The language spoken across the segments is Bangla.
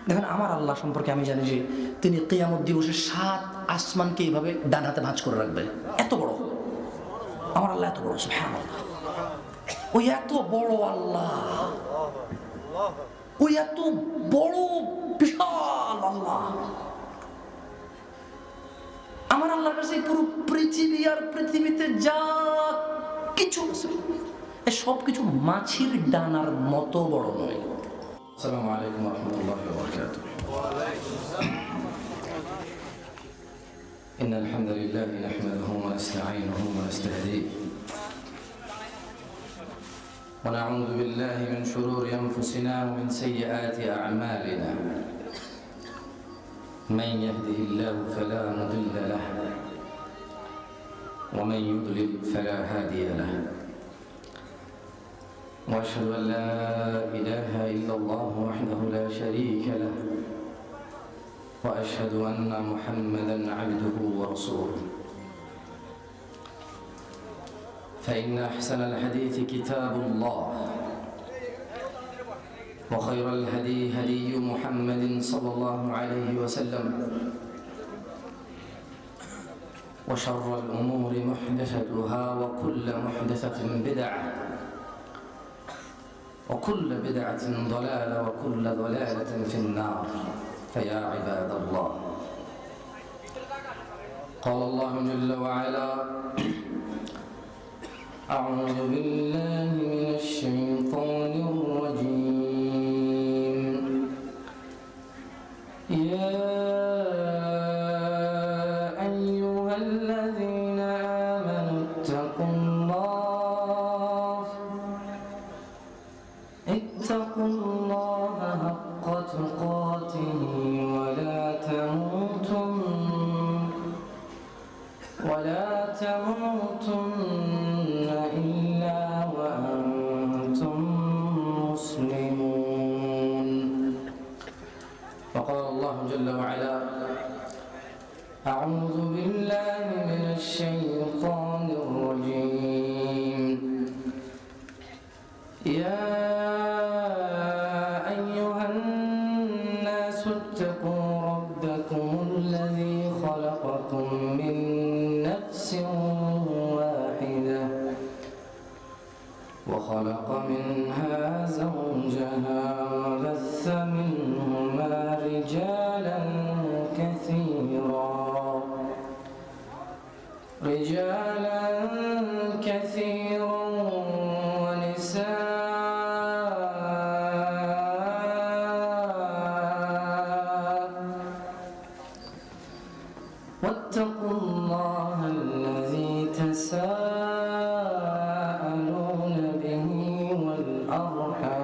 দেখেন, আমার আল্লাহ সম্পর্কে আমি জানি যে তিনি কিয়ামত দিবসে 7 আসমানকে এইভাবে ডান হাতে ভাঁজ করে রাখবে। এত বড় আমার আল্লাহ, এত বড় সুবহানাল্লাহ। ওই এত বড় আল্লাহ, ওই এত বড় বিশাল আল্লাহ, আমার আল্লাহর কাছে পুরো পৃথিবী আর পৃথিবীতে যা কিছু আছে সব কিছু মাছির ডানার মতো বড় নয়। আসসালামু আলাইকুম ওয়া রাহমাতুল্লাহি ওয়া বারাকাতুহু। ইন্নাল হামদালিল্লাহি নাহমাদুহু ওয়া নাস্তাঈনুহু ওয়া নাস্তাহদিহি ওয়া না'উযু বিল্লাহি মিন শুরুরি আনফুসিনা ওয়া মিন সাইয়্যাতি আ'মালিনা। من يهده الله فلا مضل له ومن يضلل فلا هادي له واشهد ان لا اله الا الله وحده لا شريك له واشهد ان محمدا عبده ورسوله فان احسن الحديث كتاب الله وخير الهدي هدي محمد صلى الله عليه وسلم وشر الأمور محدثتها وكل محدثة بدعة وكل بدعة ضلالة وكل ضلالة في النار. فيا عباد الله، قال الله جل وعلا: أعوذ بالله من الشيطان الرجيم. يا أيها الذين آمنوا اتقوا الله حق تقاته ولا تموتن إلا وأنتم مسلمون. وقال الله جل وعلا: أعوذ بالله من الشيطان الرجيم. يا أيها الناس اتقوا ربكم الذي خلقكم من نفس واحدة وخلق منها زوجها وبث منهما رجالا كثيرا ونساء واتقوا الله الذي تساءلون به والأرحام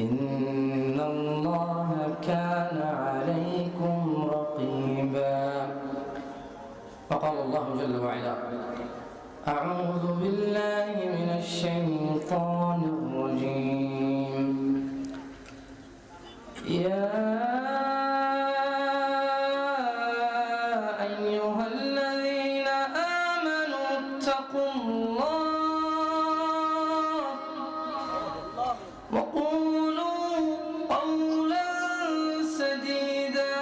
إن الله كان عليكم رقيبا. وقال الله جل وعلا: أعوذ بالله من الشيطان الرجيم. يا أيها الذين آمنوا اتقوا الله وقولوا قولا سديدا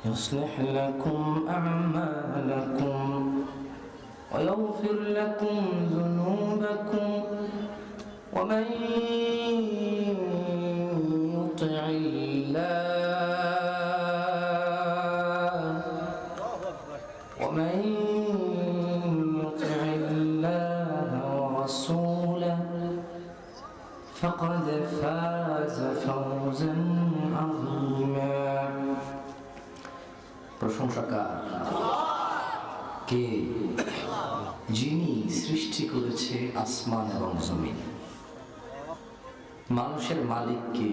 يصلح لكم أعمالكم ويغفر لكم ذنوبكم ومن يطع الله ورسوله فقد فاز فوزا عظيما. প্রশংসাকার কে? যিনি সৃষ্টি করেছে আসমান এবং জমিন। মানুষের মালিক কে?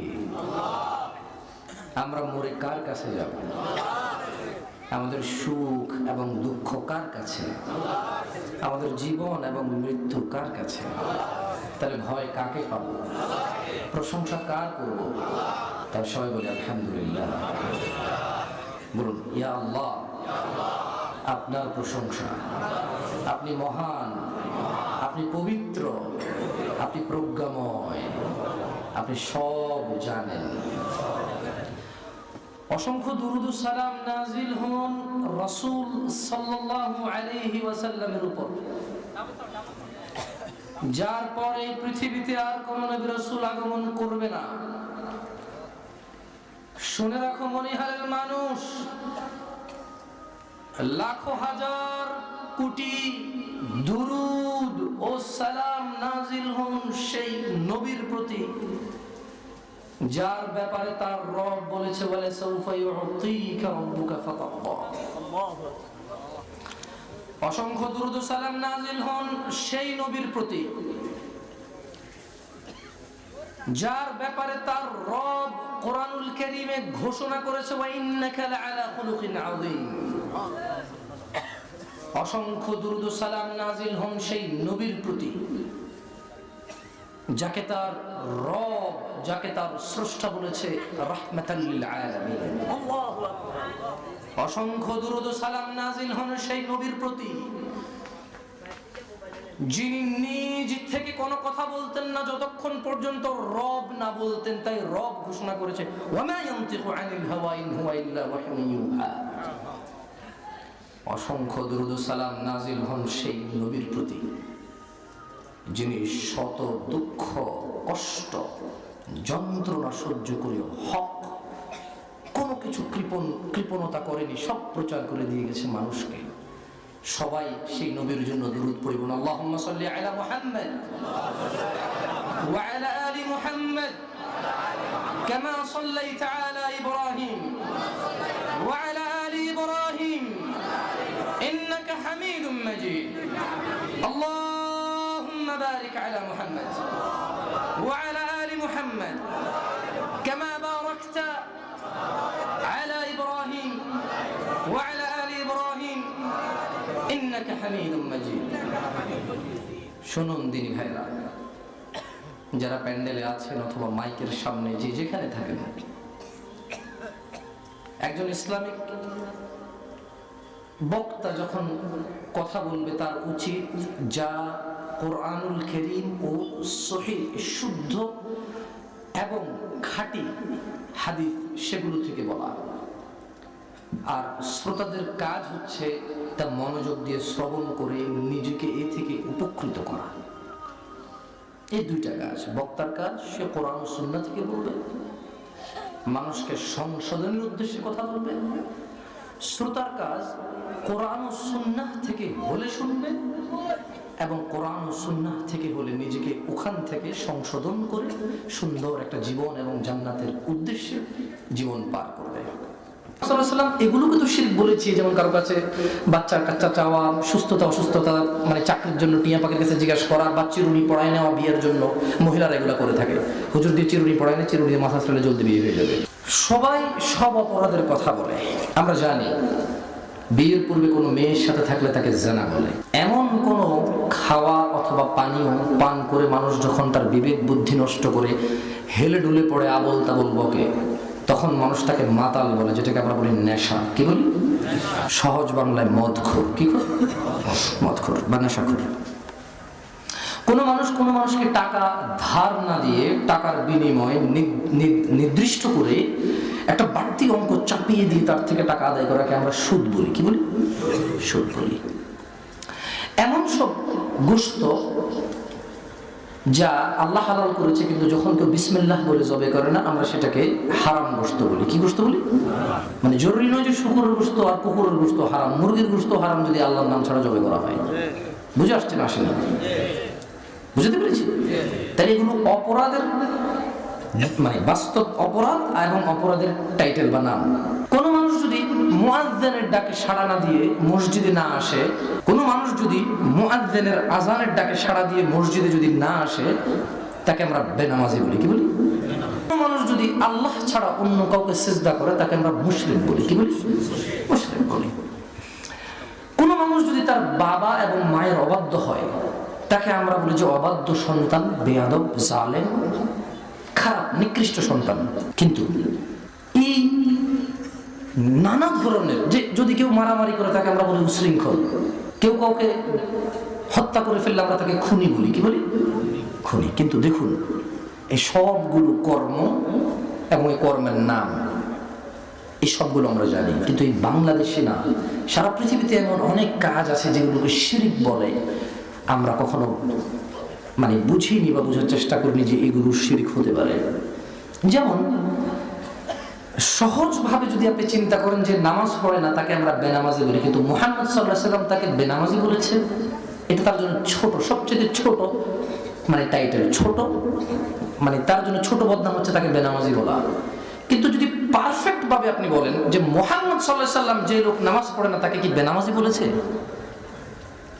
আমরা মরে কার কাছে যাব? আমাদের সুখ এবং দুঃখ কার কাছে? আমাদের জীবন এবং মৃত্যু কার কাছে? তাহলে ভয় কাকে পাবো? প্রশংসা কার করব? তাই সবাই বলি আলহামদুলিল্লাহ। বলুন, ইয়া আল্লাহ, আপনার প্রশংসা। আপনি মহান, আপনি পবিত্র, আপনি প্রজ্ঞাময়। আপনি সব জানেন। অসংখ্য দুরূদ ও সালাম নাজিল হন রাসূল সাল্লাল্লাহু আলাইহি ওয়াসাল্লামের উপর, যার পরে পৃথিবীতে আর কোন নবী রাসূল আগমন করবে না। শুনে রাখো মনিহারের মানুষ, লাখো হাজার কোটি দুরূদ ও সালাম নাজিল হন সেই নবীর প্রতি যার ব্যাপারে তার রব বলেছে বলে সাউফা ইউতিকা রাব্বুকা ফাতারদা। অসংখ্য দুরূদ ও সালাম নাজিল হন সেই নবীর প্রতি যার ব্যাপারে তার রব কোরআনুল কারীমে ঘোষণা করেছে ওয়া ইন্নাকা লাআলা খুলুকিন আযীম। অসংখ্য দুরূদ ও সালাম নাজিল হন সেই নবীর প্রতি যাকে তার রব, যাকে তার স্রষ্টা বলেছে রাহমাতাল লিল আলামিন। আল্লাহু আকবার। অসংখ্য দুরূদ ও সালাম নাজিল হন সেই নবীর প্রতি যিনি নিজ থেকে কোনো কথা বলতেন না যতক্ষণ পর্যন্ত রব না বলতেন, তাই রব ঘোষণা করেছে ওয়া মা ইয়ানতিকু আনিল হাওয়া ইন হুয়া ইল্লা ওয়াহয়ুন ইউহা। অসংখ্য দুরূদ ও সালাম নাজিল হন সেই নবীর প্রতি যিনি শত দুঃখ কষ্ট যন্ত্রণা সহ্য করেও হক কোনো কিছু কৃপণতা করেনি, সব প্রচার করে দিয়ে গেছে মানুষকে। সবাই সেই নবীর জন্য দুরূদ পড়িব। আল্লাহুম্মা সাল্লি আলা মুহাম্মাদ ওয়া আলা আলি মুহাম্মাদ কামা সাল্লাইতা আলা ইব্রাহিম ওয়া আলা আলি ইব্রাহিম ইন্নাকা হামিদুম মাজিদ। আল্লাহুম্মা বারিক আলা মুহাম্মাদ ওয়া আলা আলি মুহাম্মাদ কামা বারাকতা আলা ইব্রাহিম ওয়া আলা আলি ইব্রাহিম ইন্নাকা হামিদুম মাজিদ। শুনুন দিনী ভাইরা, যারা প্যান্ডেলে আছেন অথবা মাইকের সামনে যে যেখানে থাকেন, একজন ইসলামিক বক্তা যখন কথা বলবে তার উচিত যা কোরআনুল কারীম ও সহিহ শুদ্ধ এবং খাঁটি হাদিস সেগুলো থেকে বলা, আর শ্রোতাদের কাজ হচ্ছে তা মনোযোগ দিয়ে শ্রবণ করে নিজেকে এ থেকে উপকৃত করা। এই দুইটা কাজ। বক্তার কাজ সে কোরআন ও সুন্নাহ থেকে বলবে, মানুষকে সংশোধনের উদ্দেশ্যে কথা বলবে। শ্রোতার কাজ কোরআন ও সুন্নাহ থেকে হলে শুনবে এবং কোরআন ও সুন্নাহ থেকে হলে নিজেকে ওখান থেকে সংশোধন করে সুন্দর একটা জীবন এবং জান্নাতের উদ্দেশ্যে জীবন পার করবে। এগুলোকে তো শিরক বলেছি, যেমন কারো কাছে বাচ্চার কাচ্চা চাওয়া, সুস্থতা অসুস্থতা মানে চাকরির জন্য টিয়া পাখির কাছে জিজ্ঞাসা করা, বা চিরুনি পড়ায় নেওয়া বিয়ের জন্য মহিলারা এগুলো করে থাকে। হুজুর দিয়ে চিরুনি পড়ায় না, চিরুনি মাথা ফেলে জলদি বিয়ে হয়ে যাবে। সবাই সব অপরাধের কথা বলে। আমরা জানি বিয়ের পূর্বে কোনো মেয়ের সাথে থাকলে তাকে জানা বলে। এমন কোনো খাওয়া অথবা পানীয় পান করে মানুষ যখন তার বিবেক বুদ্ধি নষ্ট করে হেলে ডুলে পড়ে আবল তাবল বকে, তখন মানুষ তাকে মাতাল বলে, যেটাকে আমরা বলি নেশা। কি বলি? সহজ বাংলায় মদখোর। কি করে? মদখোর বা নেশাখোর। কোনো মানুষ কোনো মানুষকে টাকা ধার না দিয়ে টাকার বিনিময়ে নির্দিষ্ট করে একটা বাড়তি অঙ্ক চাপিয়ে দিয়ে তার থেকে টাকা আদায় করাকে আমরা সুদ বলি। কি বলি? সুদ বলি। এমন সব গোশত যা আল্লাহ হালাল করেছে, কিন্তু যখন কেউ বিসমিল্লাহ বলে জবে করে না, আমরা সেটাকে হারাম গোশত বলি। কি গোশত বলি? মানে জরুরি নয় যে শুকরের গোশত আর কুকুরের গোশত হারাম, মুরগির গোশত হারাম যদি আল্লাহর নাম ছাড়া জবে করা হয়। বুঝে আসছে না? আসে না? বুঝতে পেরেছি? তাই এগুলো অপরাধের মানে বাস্তব অপরাধ এবং অপরাধের টাইটেল বা নাম। কোন মানুষ যদি মুয়াজ্জিনের ডাকে সাড়া না দিয়ে মসজিদে না আসে, কোন মানুষ যদি মুয়াজ্জিনের আযানের ডাকে সাড়া দিয়ে মসজিদে যদি না আসে, তাকে আমরা বেনামাজি বলি। কি বলি? কোন মানুষ যদি আল্লাহ ছাড়া অন্য কাউকে সিজদা করে, তাকে আমরা মুশরিক বলি। কি বলি? মুশরিক বলি। কোন মানুষ যদি তার বাবা এবং মায়ের অবাধ্য হয়, তাকে আমরা বলি যে অবাধ্য সন্তান, বেয়াদব, জালেম, খারাপ, নিকৃষ্ট সন্তান। কিন্তু এই নানা ধরনের যে যদি কেউ মারামারি করে তাকে আমরা বলি উশৃঙ্খল, কেউ কাউকে হত্যা করে ফেললে আমরা তাকে খুনি বলি। কি বলি? খুনি। কিন্তু দেখুন এই সবগুলো কর্ম এবং এই কর্মের নাম, এই সবগুলো আমরা জানি, কিন্তু এই বাংলাদেশে না, সারা পৃথিবীতে এমন অনেক কাজ আছে যেগুলোকে শিরক বলে, আমরা কখনো মানে বুঝিনি বা বোঝার চেষ্টা করিনি যে এগুলো শিরক হতে পারে। যেমন সহজভাবে যদি আপনি চিন্তা করেন যে নামাজ পড়ে না তাকে আমরা বেনামাজি বলি, কিন্তু মুহাম্মদ সাল্লাল্লাহু আলাইহি ওয়াসাল্লাম তাকে বেনামাজি বলেছেন, এটা তার জন্য ছোট, সবচেয়ে ছোট মানে টাইটেল, ছোট মানে তার জন্য ছোট বদনাম হচ্ছে তাকে বেনামাজি বলা। কিন্তু যদি পারফেক্ট ভাবে আপনি বলেন যে মুহাম্মদ সাল্লাল্লাহু আলাইহি ওয়াসাল্লাম যে লোক নামাজ পড়ে না তাকে কি বেনামাজি বলেছে?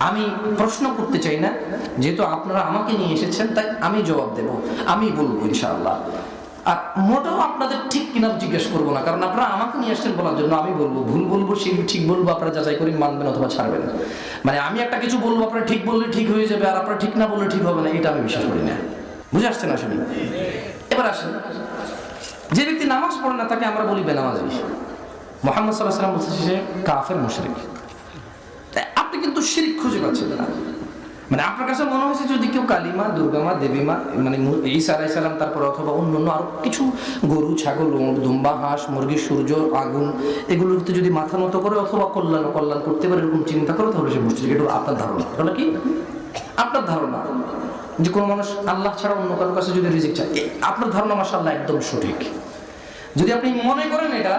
আমি প্রশ্ন করতে চাই না, যেহেতু আপনারা আমাকে নিয়ে এসেছেন তাই আমি জবাব দেব, আমি বলবো ইনশাআল্লাহ। আর মোটেও আপনাদের ঠিক কিনা জিজ্ঞেস করবো না, কারণ আপনারা আমাকে নিয়ে আসছেন বলার জন্য। আমি বলবো, ভুল বলবো, ঠিক বলবো, আপনারা যাচাই করে মানবেন অথবা ছাড়বেন। মানে আমি একটা কিছু বলবো, আপনারা ঠিক বললে ঠিক হয়ে যাবে, আর আপনারা ঠিক না বললে ঠিক হবে না, এটা আমি বিশ্বাস করি না। বুঝে আসছেন আসলে? এবার আসেন, যে ব্যক্তি নামাজ পড়ে না তাকে আমরা বলি বেনামাজি। মুহাম্মদ সাল্লাল্লাহু আলাইহি ওয়াসাল্লাম বলছে সে কাফের মুশরিক। আপনি কিন্তু শিরক খুঁজে পাচ্ছেন না। মানে আপনার কাছে মনে হয়েছে যদি কেউ কালিমা, দুর্গামা, দেবীমা, মানে ঈসা আলাইহিস সালাম, তারপর অথবা অন্যান্য আরো কিছু গরু, ছাগল, দুম্বা, হাঁস, মুরগি, সূর্য, আগুন, এগুলোতে যদি মাথা নত করে অথবা কল্যাণ করতে পারে এরকম চিন্তা করে, তাহলে সে মুশরিক। এটা আপনার ধারণা। তাহলে কি আপনার ধারণা যে কোনো মানুষ আল্লাহ ছাড়া অন্য কারোর কাছে যদি রিজিক চায়, আপনার ধারণা মাশাআল্লাহ একদম সঠিক। যদি আপনি মনে করেন এটা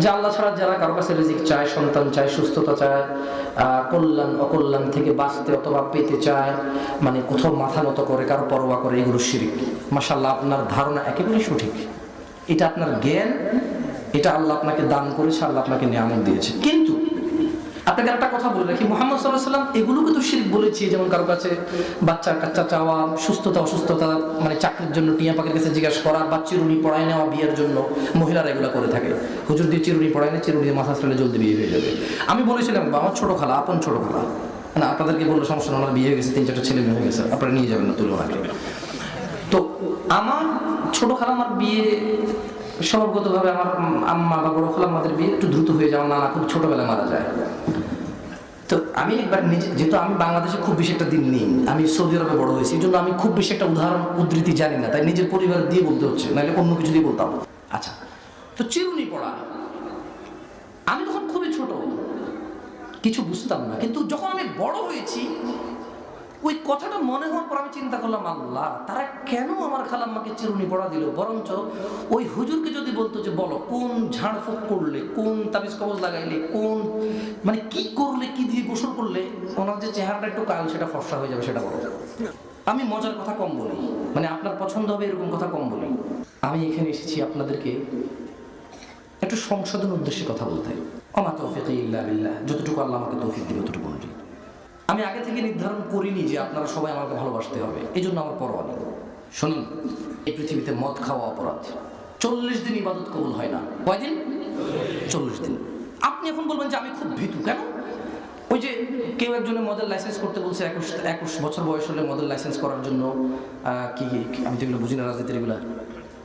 যে আল্লাহ ছাড়া যারা কারো কাছে রিজিক চায়, সন্তান চায়, সুস্থতা চায়, কল্যাণ অকল্যাণ থেকে বাঁচতে অথবা পেতে চায়, মানে কোথাও মাথা নত করে, কারো পরোয়া করে, এগুলো শিরক। মাশাআল্লাহ আপনার ধারণা একেবারেই সঠিক। এটা আপনার জ্ঞান, এটা আল্লাহ আপনাকে দান করেছে, আল্লাহ আপনাকে নিয়ামত দিয়েছে। কিন্তু আপনাকে একটা কথা বলে রাখি, মুহাম্মদ সাল্লাল্লাহু আলাইহি ওয়াসাল্লাম এগুলোকে তো শিরক বলেছে। যেমন কারো কাছে বাচ্চার কাচ্চা চাওয়া, সুস্থতা অসুস্থতা, মানে চাকরির জন্য টিয়া পাখির কাছে জিজ্ঞাসা করা, বা চিরুনি পড়ায় নেওয়া, বিয়ের জন্য মহিলারা এগুলো করে থাকে। হুজুর দিয়ে চিরুনি পড়ায় না, চিরুনি দিয়ে মাথা আসলে জলদি বিয়ে হয়ে যাবে। আমি বলেছিলাম আমার ছোট খালা, আপন ছোট খালা, না আপনাদেরকে বললো সমস্যা না, ওনার বিয়ে হয়ে গেছে, 3-4টা ছেলে মেয়ে হয়ে গেছে, আপনারা নিয়ে যাবেন না, তুলে ওনাকে। তো আমার ছোট খালা, আমার বিয়ে স্বভাবগতভাবে আমার আম্মা বা বড় খালা আমাদের বিয়ে একটু দ্রুত হয়ে যায়, আমার নানা খুব ছোটবেলায় মারা যায়। তো আমি একবার নিজে, যেহেতু আমি বাংলাদেশে খুব বেশি একটা দিন নেই, আমি সৌদি আরবে বড় হয়েছি, এই জন্য আমি খুব বেশি একটা উদ্ধৃতি জানি না, তাই নিজের পরিবার দিয়ে বলতে হচ্ছে, নাহলে অন্য কিছু দিয়ে বলতাম। আচ্ছা, তো চিরুনি পড়া, আমি তখন খুবই ছোট, কিছু বুঝতাম না। কিন্তু যখন আমি বড় হয়েছি, ওই কথাটা মনে হওয়ার পর আমি চিন্তা করলাম, আল্লাহ তারা কেন আমার খালাম্মাকে চিরুনি পড়া দিল? বরঞ্চ ওই হুজুরকে যদি বলতো যে বলো কোন ঝাড়ফুঁক করলে, কোন তাবিজ কবজ লাগাইলে, কোন মানে কি করলে, কি দিয়ে গোসল করলে ওনার যে চেহারাটা একটু কাল সেটা ফর্সা হয়ে যাবে, সেটা বলো। আমি মজার কথা কম বলি, মানে আপনার পছন্দ হবে এরকম কথা কম বলি। আমি এখানে এসেছি আপনাদেরকে একটু সংশোধন উদ্দেশ্যে কথা বলতে। ওমা তৌফিক ইল্লা বিল্লাহ, যতটুকু আল্লাহ আমাকে তৌফিক দিবে ততটুকু বলি। আমি আগে থেকে নির্ধারণ করিনি যে আপনারা সবাই আমাকে ভালোবাসতে হবে, এই জন্য আমার পরোয়া নেই। শুনুন, এই পৃথিবীতে মদ খাওয়া অপরাধ। 40 দিন ইবাদত কবুল হয় না। কয়দিন? 40 দিন। আপনি এখন বলবেন যে আমি খুব ভীতু, কেন? ওই যে কেউ একজনের মদের লাইসেন্স করতে বলছে, 21 বছর বয়স হলে মদের লাইসেন্স করার জন্য কি আমি তো এগুলো বুঝি না, রাজনীতির এগুলা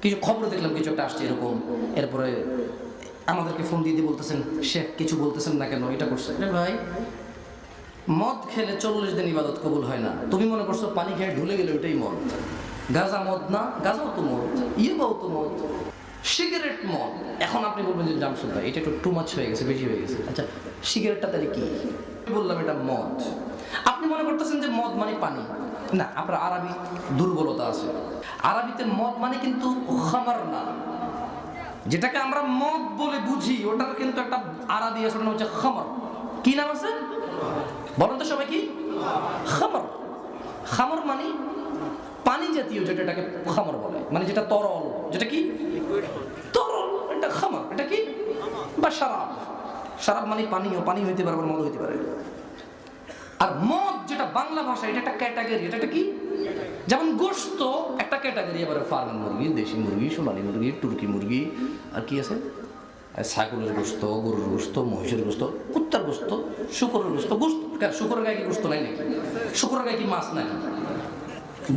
কিছু খবর দেখলাম, কিছু একটা আসছে এরকম। এরপরে আমাদেরকে ফোন দিয়ে বলতেছেন, শেখ কিছু বলতেছেন না কেন, এটা করছে। ভাই, মদ খেলে 40 দিন ইবাদত কবুল হয় না। তুমি মনে করছো পানি খেয়ে ঢুলে গেলে ওটাই মদ? গাঁজা মদ না? গাঁজাও তো মদ, ইয়েবাও তো মদ, সিগারেট মদ। এখন আপনি বলবেন যে জামশুদ ভাই এটা একটু টু মাচ হয়ে গেছে, বেশি হয়ে গেছে। আচ্ছা, সিগারেটটা তাহলে কি? বললাম এটা মদ। আপনি মনে করতেছেন যে মদ মানে পানি। না, আপনার আরবি দুর্বলতা আছে। আরবিতে মদ মানে কিন্তু খামার না, যেটাকে আমরা মদ বলে বুঝি, ওটার কিন্তু একটা আরবি আছে, ওটার নাম হচ্ছে খামার। কি নাম আছে বলেন তো সবাই? কি খামার? খামার মানে পানি জাতীয়, যেটাকে খামার বলে, মানে যেটা তরল, যেটা কি তরল, এটা খামার। এটা কি? বা শরাব। শরাব মানে পানীয়, পানি হইতে পারে, মদ হইতে পারে। আর মদ যেটা বাংলা ভাষা, এটা একটা ক্যাটাগরি। এটা কি? যেমন গোশত একটা ক্যাটাগরি, এবারে ফার্মের মুরগি, দেশি মুরগি, সোনালী মুরগি, তুর্কি মুরগি, আর কি আছে, ছাগলের গোশত, গরুর গোশত, মহিষের গোশত, কুত্তার গোশত, শুকরের গোশত। গোশত, শুকরের গায়ে কি গোশত নাই নাকি? শুকরের গায়ে কি মাছ নাকি?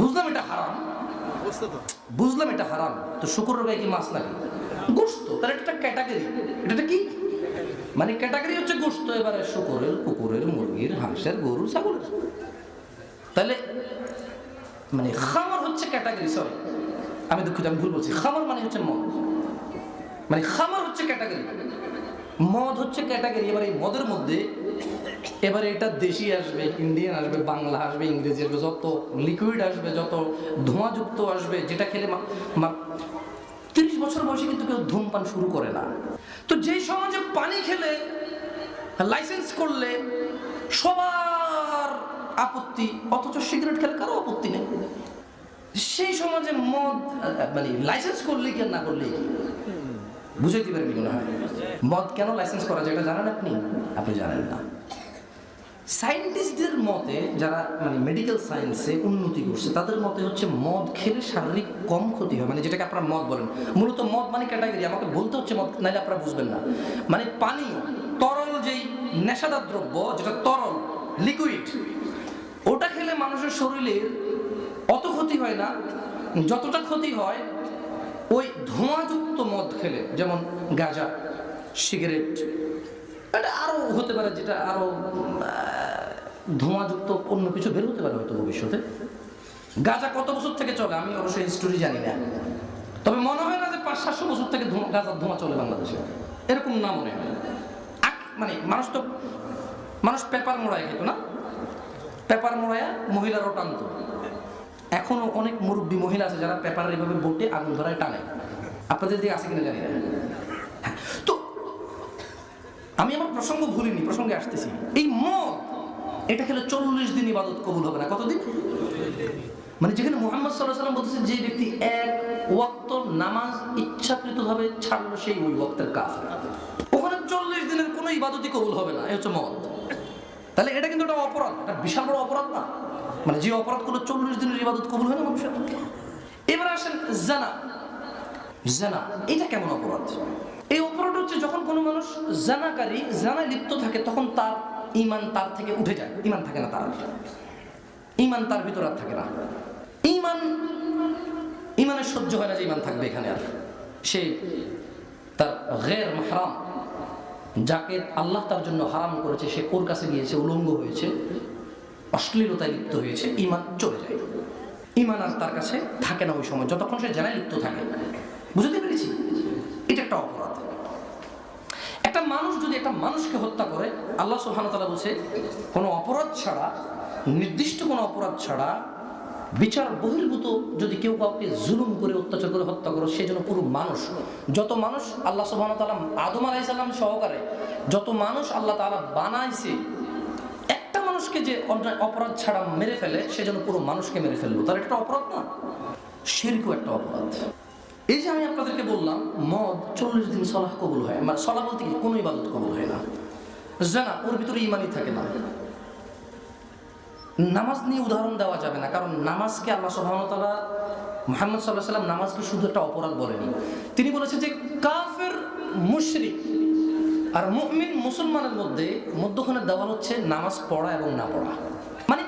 বুঝলাম এটা হারাম, বুঝলাম এটা হারাম, তো শুকরের গায়ে কি মাছ নাকি? গোশত। তাহলে এটা ক্যাটাগরি। এটা কি মানে? ক্যাটাগরি হচ্ছে গোশত। এবারে শুকরের, কুকুরের, মুরগির, হাঁসের, গরু, ছাগলের। তাহলে মানে খামার হচ্ছে ক্যাটাগরি। সরি, আমি দুঃখিত, আমি ভুল বলছি। খামার মানে হচ্ছে মদ, মানে খামার হচ্ছে ক্যাটাগরি, মদ হচ্ছে ক্যাটাগরি। এবার এই মদের মধ্যে এবারে এটা দেশি আসবে, ইন্ডিয়ান আসবে, বাংলা আসবে, ইংরেজি আসবে, যত লিকুইড আসবে, যত ধোঁয়াযুক্ত আসবে, যেটা খেলে 30 বছর বয়সে কিন্তু কেউ ধূমপান শুরু করে না। তো যেই সমাজে পানি খেলে লাইসেন্স করলে সবার আপত্তি, অথচ সিগারেট খেলে কারো আপত্তি নেই, সেই সমাজে মদ মানে লাইসেন্স করলে কি আর না করলে কি? বুঝাইতে পারেন মনে হয়। মদ কেন লাইসেন্স করা যায় এটা জানেন আপনি? আপনি জানেন না। সায়েন্টিস্টদের মতে, যারা মানে মেডিকেল সায়েন্সে উন্নতি করছে, তাদের মতে হচ্ছে মদ খেলে শারীরিক কম ক্ষতি হয়, মানে যেটাকে আপনারা মদ বলেন। মূলত মদ মানে ক্যাটাগরি, আমাকে বলতে হচ্ছে মদ, নাইলে আপনারা বুঝবেন না। মানে পানীয় তরল, যেই নেশাদার দ্রব্য, যেটা তরল লিকুইড, ওটা খেলে মানুষের শরীরের অত ক্ষতি হয় না যতটা ক্ষতি হয় ওই ধোঁয়াযুক্ত মদ খেলে, যেমন গাঁজা, সিগারেট, এটা আরো হতে পারে, যেটা আরো ধোঁয়াযুক্ত অন্য কিছু বের হতে পারে হয়তো ভবিষ্যতে। গাঁজা কত বছর থেকে চলে আমি অবশ্যই হিস্টোরি জানি না, তবে মনে হয় না যে 500-700 বছর থেকে গাঁজার ধোঁয়া চলে বাংলাদেশে, এরকম না মনে হয়। মানে মানুষ পেপার মোড়ায় খেত না, পেপার মোড়ায়া মহিলারাও টানত। এখনো অনেক মুরব্বী মহিলা আছে যারা পেপার এইভাবে বোটে আগুন ধরায় টানে, আপনাদের দিকে আছে কিনা জানি না। তো আমি আমার প্রসঙ্গ ভুলিনি, প্রসঙ্গে আসতেছি। এই মদ, এটা খেলে 40 দিন ইবাদত কবুল হবে না। কতদিন? মানে যেখানে মুহাম্মদ সাল্লাল্লাহু আলাইহি ওয়াসাল্লাম বলতেছেন যে ব্যক্তি এক ওয়াক্ত নামাজ ইচ্ছাকৃতভাবে ছাড়লো সেই ওই ওয়াক্তের কাফের, ওখানে 40 দিনের কোনো ইবাদতই কবুল হবে না। এই হচ্ছে মদ। তাহলে এটা কিন্তু একটা অপরাধ, একটা বিশাল বড় অপরাধ না? মানে যে অপরাধ করলে 40 দিনের ইবাদত কবুল হয় না মানুষের। এবার আসেন জানা। জানা এটা কেমন অপরাধ? এই অপরাধ হচ্ছে যখন কোনো মানুষ জানাকারী, জানায় লিপ্ত থাকে, তখন তার ঈমান তার থেকে উঠে যায়, ঈমান থাকে না, তার ঈমান তার ভিতর আর থাকে না। ঈমানের সহ্য হয় না যে ঈমান থাকবে এখানে আর। সে তার গैर মাহরাম, যাকে আল্লাহ তার জন্য হারাম করেছে, সে ওর কাছে গিয়েছে, উলঙ্গ হয়েছে, অশ্লীলতায় লিপ্ত হয়েছে, ঈমান চলে যায়। ঈমান আর তার কাছে থাকে না ওই সময়, যতক্ষণ সে জানায় লিপ্ত থাকে। বুঝতে পেরেছি? এটা একটা অপরাধ। একটা মানুষ যদি একটা মানুষকে হত্যা করে, আল্লাহ সুবহানাহু ওয়া তাআলা বলছে কোনো অপরাধ ছাড়া, নির্দিষ্ট কোনো অপরাধ ছাড়া, বিচার বহির্ভূত যদি কেউ কাউকে জুলুম করে, অত্যাচার করে হত্যা করে, সেই জন্য পুরো মানুষ, যত মানুষ আল্লাহ সুবহানাহু ওয়া তাআলা আদম আলাইহিস সালাম সহকারে যত মানুষ আল্লাহ তাআলা বানাইছে, একটা মানুষকে যে অপরাধ ছাড়া মেরে ফেলে, সেজন্য পুরো মানুষকে মেরে ফেললো, তার একটা অপরাধ না? শিরকও একটা অপরাধ। এই যে আমি আপনাদেরকে বললাম মদ 40 দিন সলাহ কবুল হয়, মানে সলাহ বলতে কি কোনো ইবাদত কবুল হয় না। জানা, ওর ভিতরে ঈমানই থাকে না। নামাজ নিয়ে উদাহরণ দেওয়া যাবে না, কারণ নামাজকে আল্লাহ সুবহানাহু ওয়া তাআলা, মুহাম্মদ সাল্লাল্লাহু আলাইহি ওয়াসাল্লাম নামাজকে শুধু একটা অপরাধ বলেনি। তিনি বলেছেন যে কাফের, মুশরিক আর মুমিন মুসলমানের মধ্যখানে দেওয়া হচ্ছে নামাজ পড়া এবং না পড়া। মানে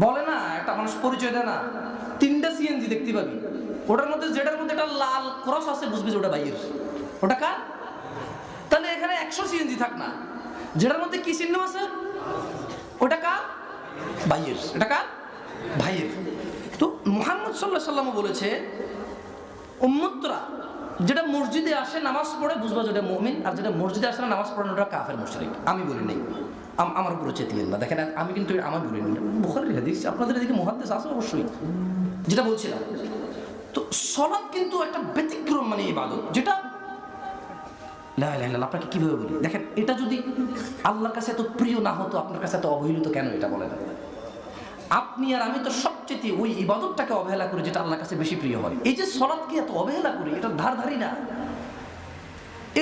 বলে না, একটা মানুষ পরিচয় দেয় না, 3টা সিএনজি দেখতে পাবি, ওটার মধ্যে যেটার মধ্যে একটা লাল ক্রস আছে, বুঝবি যে ওটা বাইয়ের, ওটা কার? তাহলে এখানে 100 সিএনজি থাক না, যেটার মধ্যে কি চিহ্ন আছে ওটা কার? ভাইয়ের। এটা কার? ভাইয়ের। তো মুহাম্মদ সাল্লাল্লাহু আলাইহি ওয়াসাল্লাম বলেছে উম্মতরা যেটা মসজিদে আসে নামাজ পড়ে, বুঝবা যেটা মুমিন, আর যেটা মসজিদে আসে না নামাজ পড়ে ওটা কাফের, মুশরিক। আমি বলি নাই, আমার উপরে চেতিলেন না। দেখেন আমি কিন্তু আমার বলি নি, বুখারীর হাদিস, আপনাদের এদিকে মুহাদ্দিস আছে অবশ্যই। যেটা বলছিলাম, তো সালাত কিন্তু একটা ব্যতিক্রম মানে ইবাদত, যেটা লা ইলাহা ইল্লাল্লাহ। আপনাকে কিভাবে বলি, দেখেন এটা যদি আল্লাহর কাছে এত প্রিয় না হতো, আপনার কাছে এত অবহেলিত কেন, এটা বলেন। আপনি আর আমি তো সবচেয়ে ওই ইবাদতটাকে অবহেলা করি যেটা আল্লাহর কাছে বেশি প্রিয় হয়। এই যে সালাতকে এত অবহেলা করি, এটা ধারধারি না,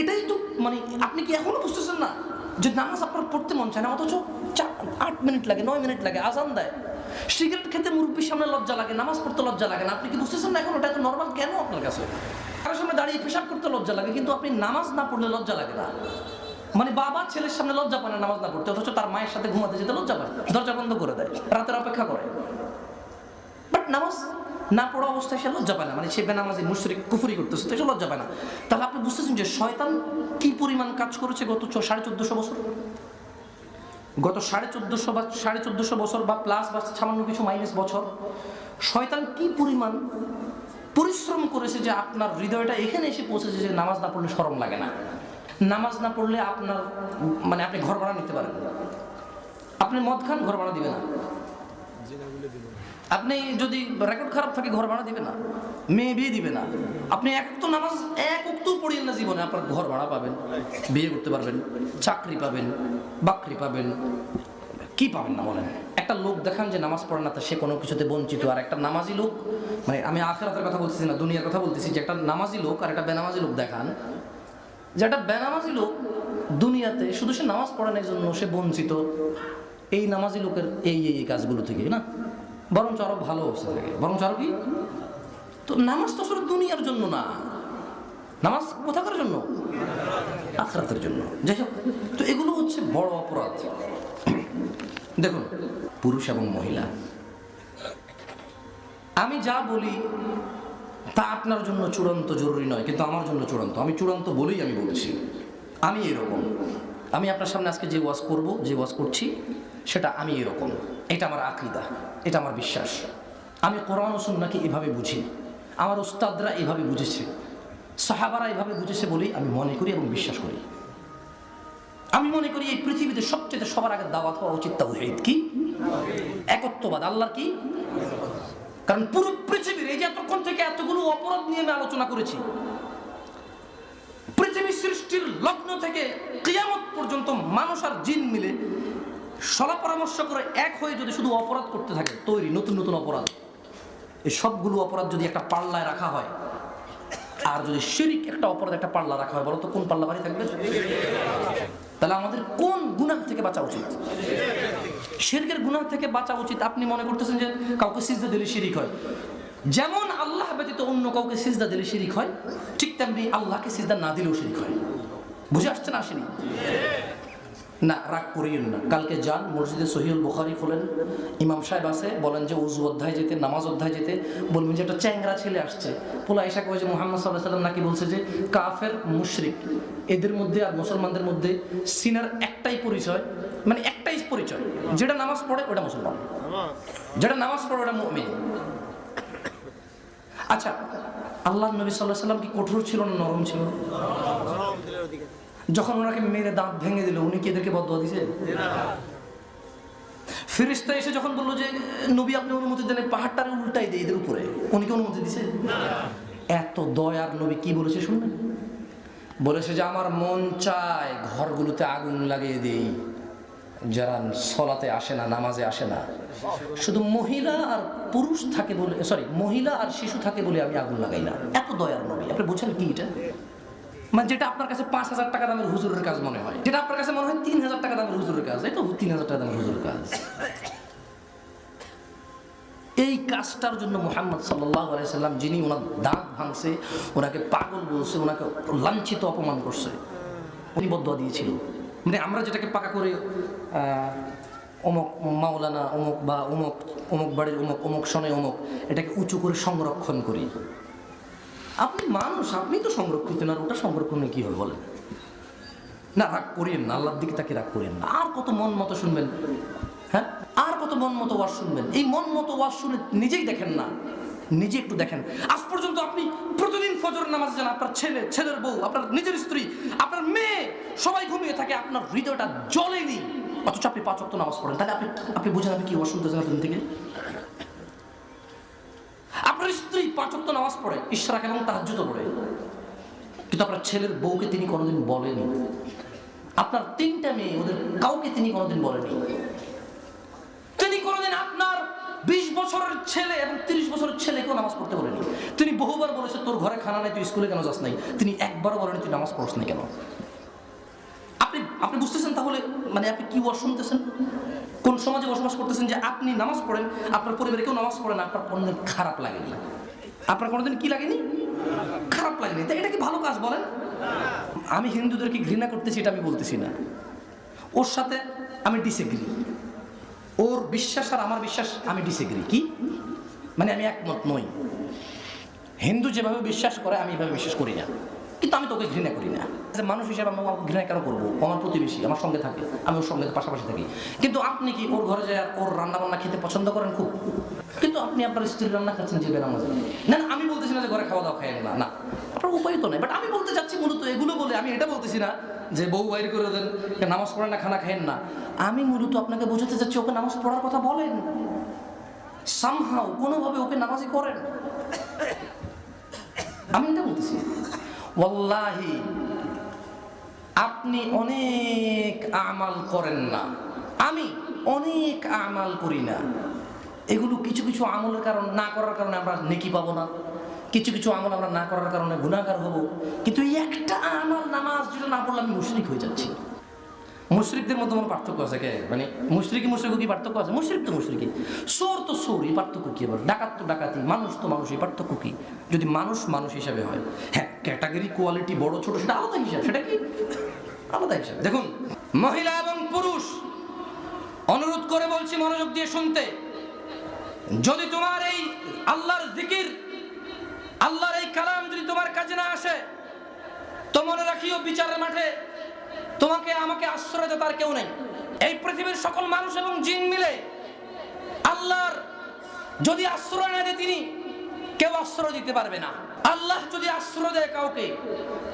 এটাই তো মানে আপনি কি এখনো বুঝতেছেন না যে নামাজ আপনার পড়তে মন চায় না, অথচ 8 মিনিট লাগে, 9 মিনিট লাগে, আজান দেয়। সিগারেট খেতে মুরব্বির সামনে লজ্জা লাগে, নামাজ পড়তে লজ্জা লাগে না। আপনি কি বুঝতেছেন না এখন ওটা এত নর্মাল কেন আপনার কাছে? কারোর সামনে দাঁড়িয়ে পেশাব করতে লজ্জা লাগে, কিন্তু আপনি নামাজ না পড়লে লজ্জা লাগে না। মানে বাবা ছেলের সামনে লজ্জা পায় না নামাজ না পড়তে, অথচ তার মায়ের সাথে ঘুমাতে যেতে লজ্জা পায়, দরজা বন্ধ করে দেয়, রাতের অপেক্ষা করে। বাট নামাজ না পড়া অবস্থায় সে লজ্জা পায় না, মানে সে বেনামাজি মুশরিক কুফরি করতেছে, তো সে লজ্জা পায় না। তাহলে আপনি বুঝতেছেন যে শয়তান কি পরিমাণ কাজ করেছে গত 1450 বছর, গত 1450 বছর বা প্লাস বা সামান্য কিছু মাইনাস বছর শয়তান কি পরিমাণ পরিশ্রম করেছে যে আপনার হৃদয়টা এখানে এসে পৌঁছেছে যে নামাজ না পড়লে শরম লাগে না। নামাজ না পড়লে আপনার মানে আপনি ঘর ভাড়া নিতে পারেন, আপনি মদ খান ঘর ভাড়া দিবে না, আপনি যদি রেকর্ড খারাপ থাকে ঘর ভাড়া দিবে না, মেয়ে বিয়ে দিবে না। আপনি এক তো নামাজ এক উক্ত পড়িয়েন না জীবনে, আপনার ঘর ভাড়া পাবেন, বিয়ে করতে পারবেন, চাকরি পাবেন, বাকরি পাবেন, কি পাবেন না বলেন? একটা লোক দেখান যে নামাজ পড়ে না, তা সে কোনো কিছুতে বঞ্চিত। আর একটা নামাজি লোক, মানে আমি আখিরাতের কথা বলতেছি না, দুনিয়ার কথা বলতেছি, যে একটা নামাজি লোক আর একটা বেনামাজি লোক দেখান, যে একটা বেনামাজি লোক দুনিয়াতে শুধু সে নামাজ পড়ানোর জন্য সে বঞ্চিত এই নামাজি লোকের এই এই কাজগুলো থেকে না, বরঞ্চ আরো ভালো অবস্থা থাকে, বরঞ্চ আরো কি। তো নামাজ তো আসলে দুনিয়ার জন্য না, নামাজ কোথাকার জন্য? আখিরাতের জন্য। যাই হোক, তো এগুলো হচ্ছে বড় অপরাধ। দেখুন, পুরুষ এবং মহিলা, আমি যা বলি তা আপনার জন্য চূড়ান্ত জরুরি নয়, কিন্তু আমার জন্য চূড়ান্ত। আমি চূড়ান্ত বলেই আমি বলছি, আমি এরকম। আমি আপনার সামনে আজকে যে ওয়াজ করব, যে ওয়াজ করছি, সেটা আমি এরকম। এটা আমার আকীদা, এটা আমার বিশ্বাস। আমি কোরআন ও সুন্নাহকে এভাবে বুঝি, আমার উস্তাদরা এভাবে বুঝেছে, সাহাবারা এভাবে বুঝেছে বলেই আমি মনে করি এবং বিশ্বাস করি। আমি মনে করি এই পৃথিবীতে সবচেয়ে সবার আগে দাওয়াত হওয়া উচিত তাওহীদ, কি একত্ববাদ, আল্লাহর কি। কারণ পুরো পৃথিবীর এই যে এতক্ষণ থেকে এতগুলো অপরাধ নিয়ে আমি আলোচনা করেছি, পৃথিবী সৃষ্টির লগ্ন থেকে কিয়ামত পর্যন্ত মানুষ আর জিন মিলে সলা পরামর্শ করে এক হয়ে যদি শুধু অপরাধ করতে থাকে, তৈরি নতুন নতুন অপরাধ, এই সবগুলো অপরাধ যদি একটা পাল্লায় রাখা হয়, আর যদি শিরক একটা অপরাধ একটা পাল্লা রাখা হয়, বলো তো কোন পাল্লা ভারী থাকবে? তাহলে আমাদের কোন গুনাহ থেকে বাঁচা উচিত? শিরকের গুনাহ থেকে বাঁচা উচিত। আপনি মনে করতেছেন যে কাউকে সিজদা দিলে শিরক হয়, যেমন আল্লাহ ব্যতীত অন্য কাউকে সিজদা দিলে শিরক হয়, ঠিক তেমনি আল্লাহকে সিজদা না দিলেও শিরক হয়। বুঝে আসছে না? আসেনি না? রাগ করিয়েন না। কালকে যান মসজিদে সহিহুল বুখারী খোলেন, ইমাম সাহেব আছে, বলেন যে ওযু অধ্যায় যেতে, নামাজ অধ্যায় যেতে, বলবেন যে একটা চ্যাংরা ছেলে আসছে, পোলা এসা কয় যে মুহাম্মদ সাল্লাল্লাহু আলাইহি ওয়াসাল্লাম নাকি বলছে যে কাফের মুশরিক এদের মধ্যে আর মুসলমানদের মধ্যে সিনার একটাই পরিচয়, মানে একটাই পরিচয়, যেটা নামাজ পড়ে ওটা মুসলমান, যেটা নামাজ পড়ে ওটা মুমিন। আচ্ছা, আল্লাহ নবী সাল্লাল্লাহু আলাইহি ওয়াসাল্লাম কি কঠোর ছিল না নরম ছিল? যখন ওনাকে মেরে দাঁত ভেঙে দিল, উনি কি এদেরকে বদদোয়া দিয়েছে? ফেরেশতা এসে যখন বললো যে নবী আপনি অনুমতি দেন পাহাড়টারে উল্টাই দেয় এদের উপরে, উনি কি অনুমতি দিয়েছে? এত দয়ার নবী কি বলেছে শুনবেন? বলেছে যে আমার মন চায় ঘরগুলোতে আগুন লাগিয়ে দেই, যারা সলাতে আসে না, নামাজে আসে না, শুধু মহিলা আর পুরুষ থাকে বলে, সরি, মহিলা আর শিশু থাকে বলে আমি আগুন লাগাই না। এত দয়ার নবী। আপনি বুঝছেন কি এটা? মানে যেটা আপনার কাছে 5,000 টাকা দামের হুজুরের কাজ মনে হয়, যেটা আপনার কাছে মনে হয় 3,000 টাকা দামের হুজুরের কাজ, এই তো 3,000 টাকা দামের হুজুরের কাজ। এই কাজটার জন্য মুহাম্মদ সাল্লাল্লাহু আলাইহি সাল্লাম, যিনি ওনার দাঁত ভাঙছে, ওনাকে পাগল বলছে, ওনাকে লাঞ্ছিত অপমান করছে, উনি বদদোয়া দিয়েছিল। মানে আমরা যেটাকে পাকা করে অমুক মাওলানা অমুক বা অমুক অমুক বাড়ির অমুক অমুক সনে অমুক, এটাকে উঁচু করে সংরক্ষণ করি। আপনি মানুষ, আপনি তো সংরক্ষিত না, ওটা সংরক্ষণে কি হবে বলেন? না, রাগ করিয়েন না, আল্লাহর দিকে তাকে রাগ করিয়েন না। আর কত মন মতো শুনবেন? হ্যাঁ, আর কত মন মতো ওয়াজ শুনবেন? এই মন মতো ওয়াজ শুনে নিজেই দেখেন না, নিজে একটু দেখেন। আজ পর্যন্ত আপনি প্রতিদিন ফজর নামাজ যান, আপনার ছেলে, ছেলের বউ, আপনার নিজের স্ত্রী, আপনার মেয়ে সবাই ঘুমিয়ে থাকে, আপনার হৃদয়টা জ্বলেনি, অথচ আপনি 5 ওয়াক্ত নামাজ পড়েন। তাহলে আপনি বুঝেন আপনি কি ওয়াজ শুনতেছেন দিন থেকে? আপনার স্ত্রী 5 ওয়াক্ত নামাজ পড়ে, ইশরাক এবং তাহাজ্জুদ পড়ে, কিন্তু আপনার ছেলের বউকে তিনি কোনোদিন বলেনি। আপনার 3টা মেয়ে, ওদের কাউকে তিনি কোনোদিন বলেনি। তিনি কোনোদিন আপনার 20 বছরের ছেলে এবং 30 বছরের ছেলেকেও নামাজ পড়তে বলেনি। তিনি বহুবার বলেছে তোর ঘরে খানা নাই, তুই স্কুলে কেন যাস নাই। তিনি একবারও বলেনি তুই নামাজ পড়ছ না কেন। আপনি বুঝতেছেন তাহলে মানে আপনি কি ওয়াজ শুনতেছেন? কোন সমাজে বসবাস করতেছেন যে আপনি নামাজ পড়েন, আপনার পরিবারে কেউ নামাজ পড়ে না, আপনার কোনোদিন খারাপ লাগেনি? আপনার কোনোদিন কি লাগেনি? খারাপ লাগেনি। তাই এটা কি ভালো কাজ বলেন? আমি হিন্দুদেরকে ঘৃণা করতেছি এটা আমি বলতেছি না, ওর সাথে আমি ডিসএগ্রি। ওর বিশ্বাস আর আমার বিশ্বাস আমি ডিসএগ্রি। কি মানে আমি একমত নই। হিন্দু যেভাবে বিশ্বাস করে আমি এভাবে বিশ্বাস করি না। কিন্তু আমি তোকে ঘৃণা করি না। মানুষ হিসেবে আমি আমাকে ঘৃণা কেন করবো? আমার প্রতিবেশী আমার সঙ্গে থাকে, আমি ওর সঙ্গে পাশাপাশি থাকি। কিন্তু আপনি কি ওর ঘরে যায় ওর রান্না বান্না খেতে পছন্দ করেন খুব? কিন্তু আপনি আপনার স্ত্রীর রান্না খাচ্ছেন যে বেনামাজি। না আমি বলতেছি না যে ঘরে খাওয়া দাওয়া খাইয়েন না, না, আপনার উপায় তো নেই। বাট আমি বলতে চাচ্ছি মূলত এগুলো বলে আমি এটা বলতেছি না যে বউ বাইরে করে দেন, নামাজ পড়েন না, খানা খাইয়েন না। আমি মূলত আপনাকে বোঝাতে চাচ্ছি ওকে নামাজ পড়ার কথা বলেন, সামহাও কোনোভাবে ওকে নামাজি করেন। আমি এটা বলতেছি। ওয়াল্লাহি আপনি অনেক আমাল করেন না, আমি অনেক আমাল করি না। এগুলো কিছু কিছু আমলের কারণ না করার কারণে আমরা নেকি পাবো না, কিছু কিছু আমল আমরা না করার কারণে গুনাহগার হব। কিন্তু এই একটা আমল নামাজ যেটা না পড়লে আমি মুশরিক হয়ে যাচ্ছি। মুশরিকদের মধ্যে আমার পার্থক্য আছে কে? মানে মুশরিক কি পার্থক্য আছে? মুশরিক তো মুশরিকই, চোর তো চোর, এই পার্থক্য কি? আবার ডাকাত তো ডাকাতি, মানুষ তো মানুষ, এই পার্থক্য কি? যদি মানুষ মানুষ হিসাবে হয়, হ্যাঁ ক্যাটাগরি কোয়ালিটি বড় ছোট সেটা আলাদা হিসাব, সেটা কি আলাদা হিসাব। দেখুন মহিলা এবং পুরুষ, অনুরোধ করে বলছি মনোযোগ দিয়ে শুনতে, যদি তোমার এই আল্লাহর জিকির, আল্লাহর এই কালাম যদি তোমার কাজে না আসে, তো মনে রাখিও বিচারের মাঠে তোমাকে আমাকে আশ্রয় দেওয়ার কেউ নেই। এই পৃথিবীর সকল মানুষ এবং জিন মিলে আল্লাহর যদি আশ্রয় না দেয়, তিনি কেউ আশ্রয় দিতে পারবে না। আল্লাহ যদি আশ্রয় দেয় কাউকে,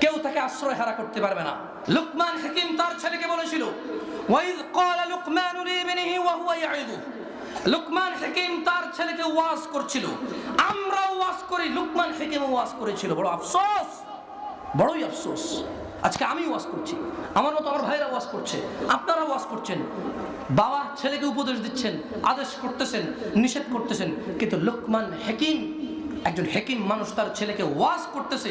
কেউ তাকে আশ্রয় হারা করতে পারবে না। লুকমান হাকিম তার ছেলেকে বলেছিল, ওয়াইদ ক্বালা লুকমান লিবনিহি ওয়া হুয়া ইয়াইদু। লুকমান হাকিম তার ছেলেকে ওয়াজ করছিল, আমরা ওয়াজ করি, লুকমান হাকিম ওয়াজ করেছিল। বড় আফসোস, বড়ই আফসোস। আজকে আমি ওয়াজ করছি, আমার মতো আমার ভাইরা ওয়াজ করছে, আপনারা ওয়াজ করছেন, বাবা ছেলেকে উপদেশ দিচ্ছেন, আদেশ করতেছেন, নিষেধ করতেছেন, কিন্তু লুকমান হাকিম, একজন হাকিম মানুষ, তার ছেলেকে ওয়াজ করতেছে,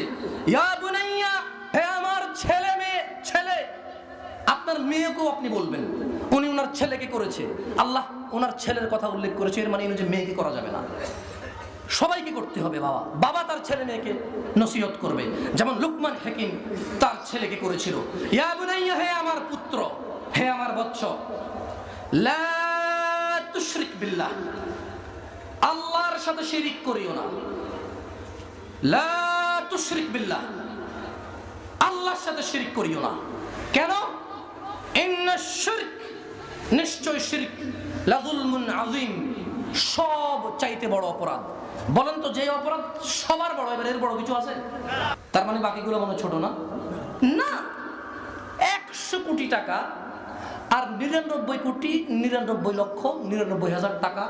ইয়া বুনাইয়া, হে আমার ছেলে মেয়ে, ছেলে, আপনার মেয়েকেও আপনি বলবেন। উনি ওনার ছেলেকে করেছে, আল্লাহ ওনার ছেলের কথা উল্লেখ করেছে, এর মানে যে মেয়েকে করা যাবে না, সবাইকে করতে হবে। বাবা বাবা তার ছেলে মেয়েকে নসিহত করবে, যেমন লুকমান হাকিম তার ছেলেকে করেছিল, ইয়া বুনাইয়া, হে আমার পুত্র, হে আমার বৎস, লা তুশরিক বিল্লাহ, আল্লাহর সাথে শিরিক করিও না। লা তুশরিক বিল্লাহ, আল্লাহর সাথে শিরিক করিও না। কেন? ইন্নাশ শিরক, নিশ্চয় শিরক, লাযুলমুন আযীম, সব চাইতে বড় অপরাধ। বলেন তো, যে অপরাধ সবার বড়, এবার এর বড় কিছু আছে? তার মানে বাকিগুলো মনে ছোট না? না, 100 কোটি টাকা আর 99,99,99,00,000 টাকা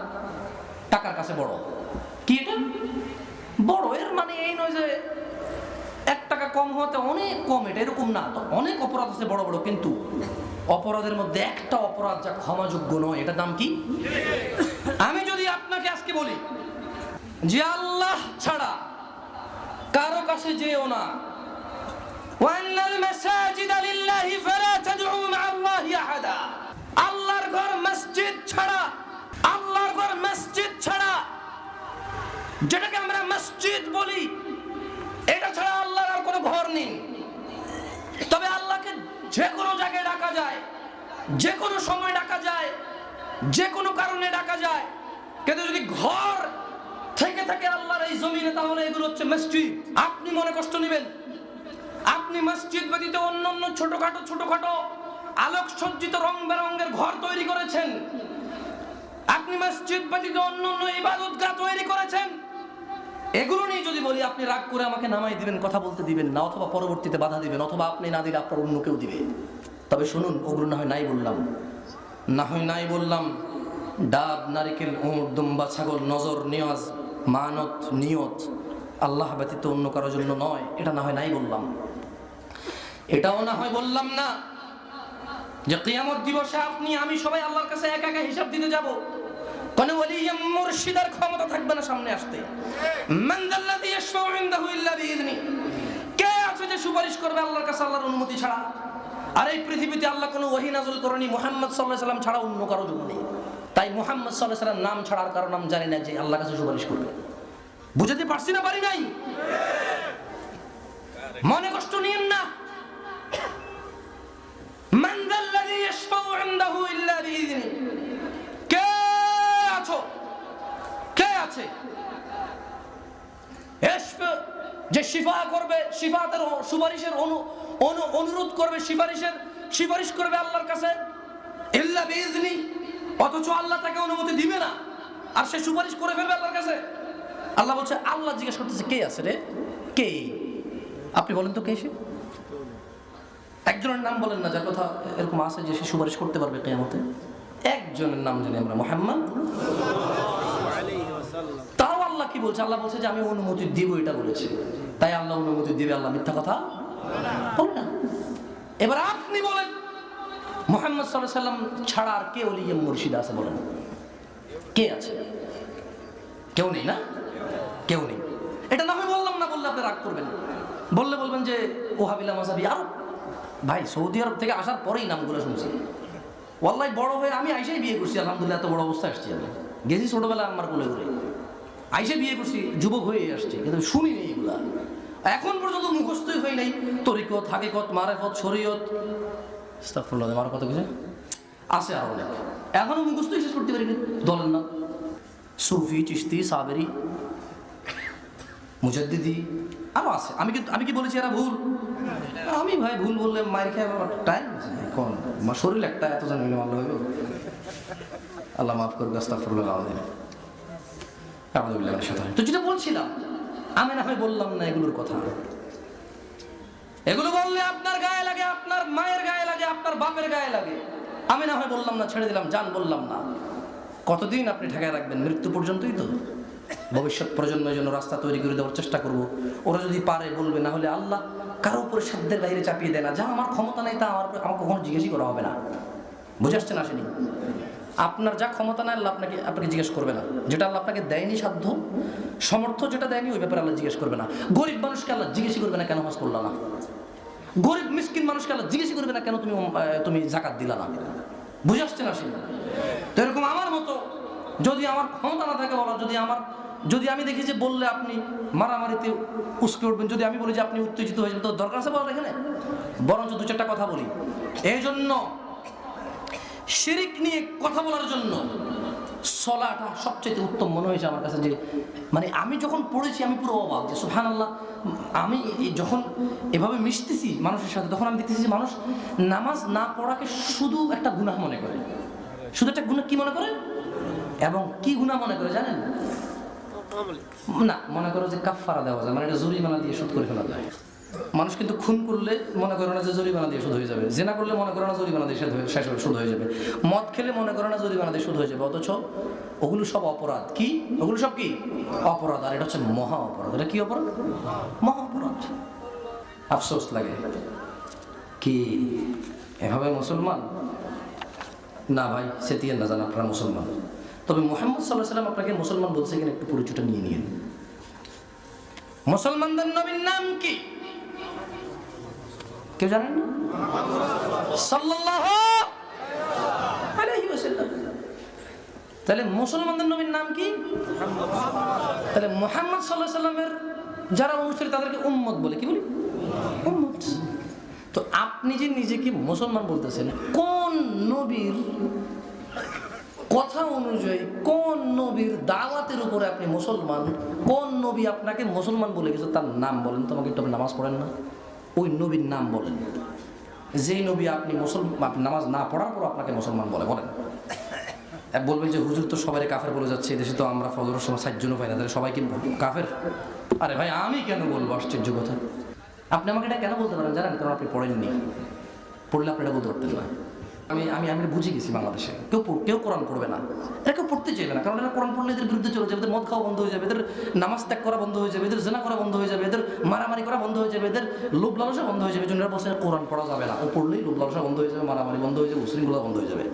টাকার কাছে বড়। কি এটা বড়? এর মানে এই নয় যে 1 টাকা কম হতে অনেক কম, এটা এরকম না। তো অনেক অপরাধ আছে বড় বড়, কিন্তু অপরাধের মধ্যে একটা অপরাধ যা ক্ষমাযোগ্য নয়, এটার নাম কি? আমি যদি আপনাকে আজকে বলি যে আল্লাহ ছাড়া কারো কাছে যেও না, ওয়ান্নাল মাসাজিদা লিল্লাহি ফালা তাদউ মা'আল্লাহি আহাদা, আল্লাহর ঘর মসজিদ ছাড়া, আল্লাহর ঘর মসজিদ ছাড়া, যেটাকে আমরা মসজিদ বলি, এটা ছাড়া আল্লাহর আর কোনো ঘর নেই। তবে আল্লাহকে যে কোনো জায়গায় ডাকা যায়, যে কোনো সময় ডাকা যায়, যে কোনো কারণে ডাকা যায়, কিন্তু যদি ঘর থেকে থাকে আল্লাহর এই জমিনে, তাহলে এগুলো হচ্ছে মসজিদ। আপনি মনে কষ্ট নেবেন, আপনি মসজিদ ব্যতীত অন্যান্য ছোটখাটো আলোক সজ্জিত রং বেরঙের ঘর তৈরি করেছেন, আপনি মসজিদ ব্যতীত অন্যান্য ইবাদতগাহ তৈরি করেছেন। এগুলো নিয়ে যদি বলি, আপনি রাগ করে আমাকে নামাই দিবেন, কথা বলতে দিবেন না, অথবা পরবর্তীতে বাধা দিবেন, অথবা আপনি না দিলে আপনার অন্য কেউ দিবে। তবে শুনুন, ওগুলো না হয় নাই বললাম, ডাব, নারিকেল, উট, দুম্বা, ছাগল, নজর, নিয়াজ, মানত, নিয়ত আল্লাহ ব্যতীত অন্য কারোর জন্য নয়, এটা না হয় নাই বললাম। এটাও না হয় বললাম না যে কিয়ামত দিবসে আপনি আমি সবাই আল্লাহর কাছে একা একা হিসাব দিতে যাব। কোন ওলি মুর্শিদের ক্ষমতা থাকবে না সামনে আসতে। মান যাল্লাযী ইয়াশফাউ ইনদাহু ইল্লা বিইذনি, কে আছে যে সুপারিশ করবে আল্লাহর কাছে আল্লাহর অনুমতি ছাড়া? আর এই পৃথিবীতে আল্লাহ কোনো ওহী নাযিল করেনি মুহাম্মদ সাল্লাল্লাহু আলাইহি সাল্লাম ছাড়া অন্য কারো জন্য নেই। তাই মুহাম্মদ সাল্লাল্লাহু আলাইহি সাল্লাম নাম ছাড়া আর কারো নাম জানি না যে আল্লাহর কাছে সুপারিশ করবে। বুঝাতে পারছি না? পারি নাই? মনে কষ্ট নিয়েন না। মান যাল্লাযী ইয়াশফাউ ইনদাহু ইল্লা বিইذনি, কে আছো, কে আছে? যে শিফা করবে, শিফাতের সুপারিশের অনুরোধ করবে, সুপারিশ করবে আল্লাহর কাছে ইল্লা বিইজনি, অথচ আল্লাহ তাকে অনুমতি দিবে না, আর সে সুপারিশ করে ফেলবে আল্লাহর কাছে। আল্লাহ বলছে, আল্লাহ জিজ্ঞেস করতেছে কে আছে রে, কে? আপনি বলেন তো কে সে? একজনের নাম বলেন না যার কথা এরকম আছে যে সে সুপারিশ করতে পারবে কিয়ামতে। একজনের নাম জানি আমরা, মুহাম্মদ। তাও আল্লাহ কি বলছে? আল্লাহ বলছে যে আমি অনুমতি দিব, এটা বলেছে। তাই আল্লাহ অনুমতি দিবে, আল্লাহ মিথ্যা কথা বলে না। এবার আপনি বলেন, মুহাম্মদ সাল্লাল্লাহু আলাইহি ওয়াসাল্লাম ছাড়া আর কে ওলি মুর্শিদ আছে বলেন? কে আছে? কেউ নেই না? কেউ নেই। এটা না আমি বললাম না, বললে আপনি রাগ করবেন, বললে বলবেন যে ওহাবিলা মাযহাবী। আর ভাই সৌদি আরব থেকে আসার পরেই নামগুলো শুনছি। ওয়াল্লাহি বড় হয়ে আমি আইসাই বিয়ে করছি, আলহামদুলিল্লাহ এত বড় অবস্থা আসছি। আমি গেছি ছোটবেলা আমার কোলে ঘুরে, আইসে বিয়ে করছি, যুবক হয়ে আসছে, কিন্তু শুনি নেই এগুলা এখন পর্যন্ত, মুখস্থই হয় নাই। তরিকত, হাকিকত, মারেফত, শরীয়ত, আস্তাগফিরুল্লাহ, আমার কথা কিছু আছে আরো অনেক, এখনো মুখস্থই শেষ করতে পারিনি। দলের নাম সুফি, চিশতি, সাবেরি, মুজাদ্দিদি আরো আছে। আমি কি বলেছি এরা ভুল? আমি ভাই ভুল বললে মায়ের খেয়ে টাইম এখন শরীর একটা এত জন মিলে মারলে হইব। আল্লাহ মাফ করবে, আস্তাগফিরুল্লাহ আলাযীম। তো যেটা বলছিলাম, আমি না হয় বললাম না এগুলোর কথা। এগুলো বললে আপনার গায়ে লাগে, আপনার মায়ের গায়ে লাগে, আপনার বাপের গায়ে লাগে। আমি না হয় বললাম না, ছেড়ে দিলাম, জান বললাম না। কতদিন আপনি ঠেকায় রাখবেন? মৃত্যু পর্যন্তই তো। ভবিষ্যৎ প্রজন্মের জন্য রাস্তা তৈরি করে দেওয়ার চেষ্টা করব। ওরা যদি পারে বলবে, না হলে আল্লাহ কারো উপরে সাধ্যের বাইরে চাপিয়ে দেয় না। যা আমার ক্ষমতা নেই তা আমাকে কখনো জিজ্ঞেসই করা হবে না। বুঝে আসছেন? আসেনি? আপনার যা ক্ষমতা নাই আল্লাহ আপনাকে জিজ্ঞেস করবে না। যেটা আল্লাহ আপনাকে দেয়নি, সাধ্য সমর্থ যেটা দেয়নি, ওই ব্যাপারে আল্লাহ জিজ্ঞেস করবে না। গরিব মানুষকে আল্লাহ জিজ্ঞেসই করবে না কেন হজ করলা না। গরিব মিসকিন মানুষকে আল্লাহ জিজ্ঞেসই করবে না কেন তুমি যাকাত দিলা না। বুঝে আসছেন? আসেনি? তো এরকম আমার মতো যদি আমার ক্ষমতা না থাকে বলার, যদি আমি দেখি যে বললে আপনি মারামারিতে উস্কে উঠবেন, যদি আমি বলি যে আপনি উত্তেজিত হয়ে যাবেন, তো দরকার আছে বলার এখানে? বরঞ্চ দু চারটা কথা বলি। এই জন্য শিরিক নিয়ে কথা বলার জন্য সলাটা সবচেয়ে উত্তম মনে হয়েছে আমার কাছে। যে মানে আমি যখন পড়েছি আমি পুরো অবাক যে সুবহানাল্লাহ, আমি যখন এভাবে মিশতেছি মানুষের সাথে, তখন আমি দেখতেছি যে মানুষ নামাজ না পড়াকে শুধু একটা গুনাহ মনে করে। শুধু একটা গুনাহ কি মনে করে? এবং কি গুনাহ মনে করে জানেন? না, মনে করো যে কাফারা দেওয়া যায়, মানে এটা জরিমানা দিয়ে শোধ করে ফেলা যায়। মানুষ কিন্তু খুন করলে মনে করে না যে জরিমানা দিয়ে শোধ হয়ে যাবে, জেনা করলে মনে করে না জরিমানা দিয়ে শোধ হয়ে যাবে, মদ খেলে মনে করে না জরিমানা দিয়ে শোধ হয়ে যাবে, অথচ ওগুলো সব অপরাধ। কি ওগুলো সব কি অপরাধ? আর এটা হচ্ছে মহা অপরাধ। এটা কি অপরাধ? মহা অপরাধ। আফসোস লাগে কি এভাবে মুসলমান না ভাই, সেটিয়ে না জান আপনারা মুসলমান। তবে মুহাম্মদ সাল্লাল্লাহু আলাইহি ওয়াসাল্লাম আপনাকে মুসলমান বলছে কিনা একটু পরিচয়টা নিয়ে নিন। মুসলমানদের নবীর নাম কি কেউ জানেন না? সাল্লাল্লাহু আলাইহি ওয়াসাল্লাম। তাহলে মুসলমানদের নবীর নাম কি? তাহলে মুহাম্মদ সাল্লাল্লাহু আলাইহি ওয়াসাল্লামের যারা অনুসারী তাদেরকে উম্মত বলে। কি বলি? উম্মত। তো আপনি যে নিজেকে মুসলমান বলতেছেন, কোন নবীর কথা অনুযায়ী, কোন নবীর দাওয়াতের উপরে আপনি মুসলমান? কোন নবী আপনাকে মুসলমান বলে গেছে তার নাম বলেন। তোমাকে একটু নামাজ পড়েন না, ওই নবীর নাম বলেন। যেই নবী আপনি নামাজ না পড়ার পর আপনাকে মুসলমান বলেন। বলবেন যে হুজুর তো সবাই কাফের বলে যাচ্ছে, এদেশে তো আমরা ফজরের সময় 60 জন পাই না, তাহলে সবাই কি কাফের? আরে ভাই আমি কেন বলবো? আশ্চর্য কথা। আপনি আমাকে এটা কেন বলতে পারেন জানেন? কারণ আপনি পড়েননি। পড়লে আপনি এটা বলতে পারতেন না। আমি বুঝে গেছি বাংলাদেশে কেউ কোরআন পড়বে না, এটা কেউ পড়তে চাইবে না। কারণ এরা কোরআন পড়লে এদের বিরুদ্ধে চলে যাবে, এদের মদ খাওয়া বন্ধ হয়ে যাবে, এদের নামাজ ত্যাগ করা বন্ধ হয়ে যাবে, এদের জেনা করা বন্ধ হয়ে যাবে, এদের মারামারি করা বন্ধ হয়ে যাবে, এদের লোভ লালসা বন্ধ হয়ে যাবে। জন্য বলছে কোরআন পড়া যাবে না, ও পড়লেই লোভ লালসা বন্ধ হয়ে যাবে, মারামারি বন্ধ হয়ে যাবে, উশৃঙ্খলা বন্ধ হয়ে যাবে।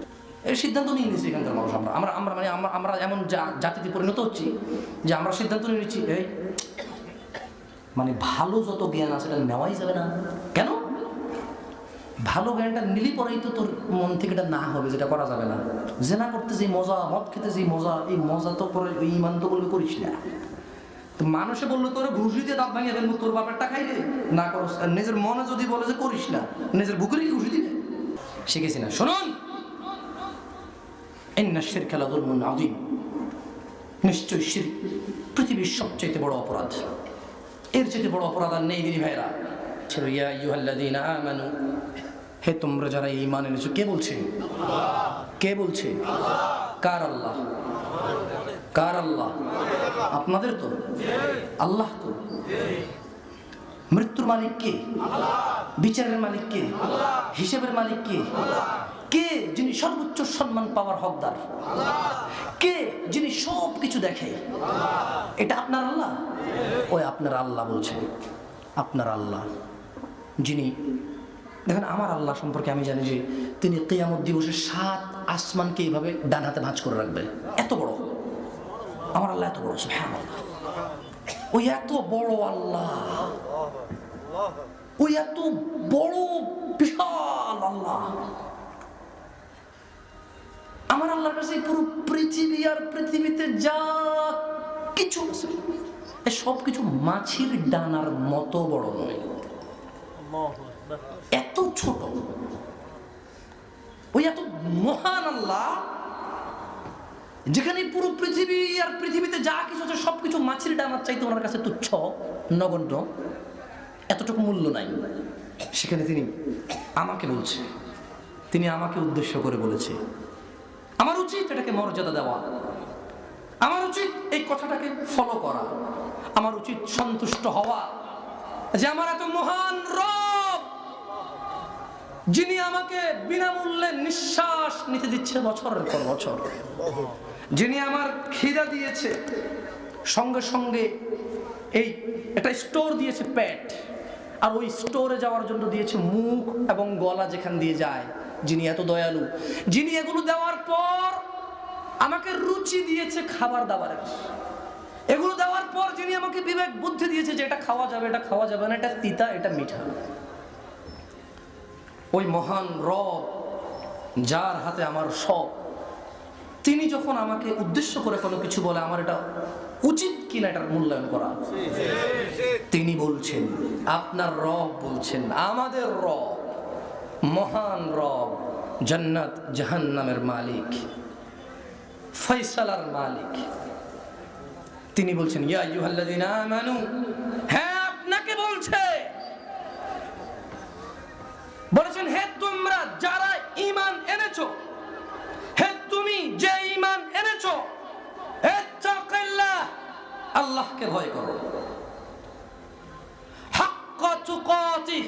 এর সিদ্ধান্ত নিয়ে নিচ্ছি এখানকার মানুষ। আমরা এমন জাতিতে পরিণত হচ্ছি যে আমরা সিদ্ধান্ত নিয়ে নিচ্ছি এই মানে ভালো যত জ্ঞান আছে এটা নেওয়াই যাবে না। কেন? ভালো জ্ঞানটা নিলি পরেই তো তোর মন থেকে এটা না হবে, যেটা করা যাবে না। জেনা করতে যে মজা, মদ খেতে যে মজা, এই মজা তো পরে ওই ইমান তো বলবে করিস না। তো মানুষে বললো তোর ঘুষি দিয়ে দাঁত ভাঙিয়ে ফেলবো, তোর বাপেরটা খাই রে না করস। নিজের মনে যদি বলে যে করিস না, নিজের বুকের কি ঘুষি দিবে? শিখেছি না। শুনুন, ইন্না শিরকা লাযুলমুন আযীম, নিশ্চয় শিরক পৃথিবীর সবচেয়ে বড় অপরাধ। এর চেয়ে বড় অপরাধ আর নেই দিদি ভাইরা। ইয়া আইয়ুহাল্লাযীনা আমানু, হে তোমরা যারা ঈমান এনেছো। কে বলছে? কে বলছে? কার আল্লাহ? কার আল্লাহ? আপনাদের তো আল্লাহ তো। মৃত্যুর মালিক কে? বিচারের মালিক কে? হিসেবের মালিক কে? কে যিনি সর্বোচ্চ সম্মান পাওয়ার হকদার? কে যিনি সব কিছু দেখে? এটা আপনার আল্লাহ। ওই আপনার আল্লাহ বলছেন, আপনার আল্লাহ যিনি, দেখেন আমার আল্লাহ সম্পর্কে আমি জানি যে তিনি কিয়ামত দিবসে 7 আসমানকে এইভাবে ডান হাতে ভাঁজ করে রাখবে। এত বড় আমার আল্লাহ, এত বড় সুবহানাল্লাহ। ওই এত বড় আল্লাহ, ওই এত বড় বিশাল আল্লাহ, আমার আল্লাহর কাছে পুরো পৃথিবী আর পৃথিবীতে যা কিছু আছে সব কিছু মাছির ডানার মতো বড় নয়, এত ছোট। ওই এত মহান আল্লাহ যেখানে পুরো পৃথিবী আর পৃথিবীতে যা কিছু আছে সবকিছু মাছির ডানার চাইতে ওনার কাছে তুচ্ছ, নগণ্য, এতটুকু মূল্য নাই। সেখানে তিনি আমাকে বলছে, তিনি আমাকে উদ্দেশ্য করে বলেছে, আমার উচিত এটাকে মর্যাদা দেওয়া, আমার উচিত এই কথাটাকে ফলো করা, আমার উচিত সন্তুষ্ট হওয়া যে আমার এত মহান রব যিনি আমাকে বিনামূল্যে নিঃশ্বাস নিতে দিচ্ছে বছরের পর বছর, যিনি আমার খিদা দিয়েছে, সঙ্গে সঙ্গে এই একটা স্টোর দিয়েছে পেট, আর ওই স্টোরে যাওয়ার জন্য দিয়েছে মুখ এবং গলা যেখান দিয়ে যায়, যিনি এত দয়ালু, যিনি এগুলো দেওয়ার পর আমাকে রুচি দিয়েছে খাবার দাবারের, এগুলো দেওয়ার পর যিনি আমাকে বিবেক বুদ্ধি দিয়েছে যে এটা খাওয়া যাবে, এটা খাওয়া যাবে না, এটা তিতা, এটা মিঠা। ওই মহান রব যার হাতে আমার সব, তিনি যখন আমাকে উদ্দেশ্য করে কোনো কিছু বলে আমার এটা উচিত কিনা এটার মূল্যায়ন করা, তিনি বলছেন, আপনার রব বলছেন, আমাদের রব, মহান রব, জান্নাত জাহান্নামের মালিক, ফয়সালার মালিক, তিনি বলছেন ইয়া আইয়ুহাল্লাযীনা আমানু, হ্যাঁ আপনাকে বলছে, বলেছেন হে তোমরা যারা ঈমান এনেছো, হে তুমি যে ঈমান এনেছো, ইত্তাকিল্লাহ, আল্লাহকে ভয় করো, হাক্কা তুকাতিহ,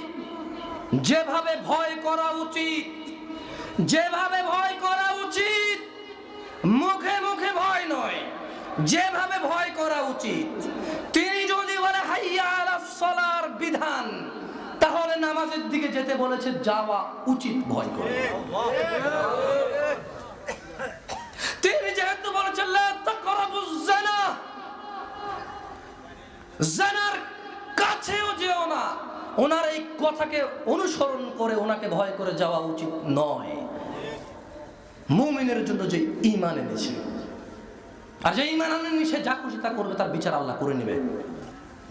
যেভাবে ভয় করা উচিত, যেভাবে ভয় করা উচিত, মুখে মুখে ভয় নয়, যেভাবে ভয় করা উচিত। তিনি যদি বলে হাইয়া আলাস সালার বিধান, তাহলে নামাজের দিকে যেতে বলেছে, যাওয়া উচিত ভয় করে। তিনি যেহেতু বলেছেন লা তাকরাবুজ যানা, জানার কাছেও যেও না, ওনার এই কথাকে অনুসরণ করে ওনাকে ভয় করে যাওয়া উচিত নয়। মুমিনের জন্য যে ঈমান এনেছে, আর যে ঈমান আনেনি সে যা খুশি তা করবে, তার বিচার আল্লাহ করে নেবে।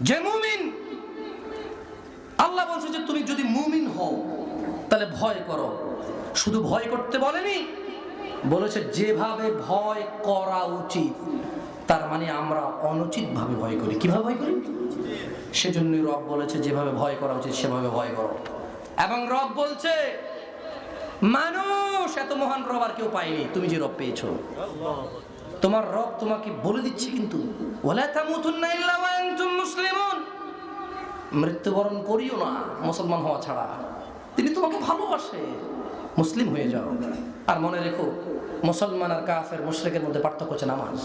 যে মুমিন, আল্লাহ বলছে যে তুমি যদি মুমিন হও তাহলে ভয় করো। শুধু ভয় করতে বলেনি, বলেছে যেভাবে ভয় করা উচিত। তার মানে আমরা অনুচিত ভাবে ভয় করি। কিভাবে ভয় করি? সেজন্য রব বলেছে যেভাবে ভয় করা উচিত সেভাবে ভয় করো। এবং রব বলছে মানুষ এত মহান রব আর কেউ পায়নি, তুমি যে রব পেয়েছো। তোমার রব তোমাকে বলে দিচ্ছে কিন্তু ওয়ালা তামুতুন্না ইল্লা ওয়া আনতুম মুসলিমুন, মৃত্যুবরণ করিও না মুসলমান হওয়া ছাড়া। তিনি তোমাকে ভালোবাসে, মুসলিম হয়ে যাও। আর মনে রেখো, মুসলমান আর কাফের মুশরিকের মধ্যে পার্থক্য হচ্ছে নামাজ।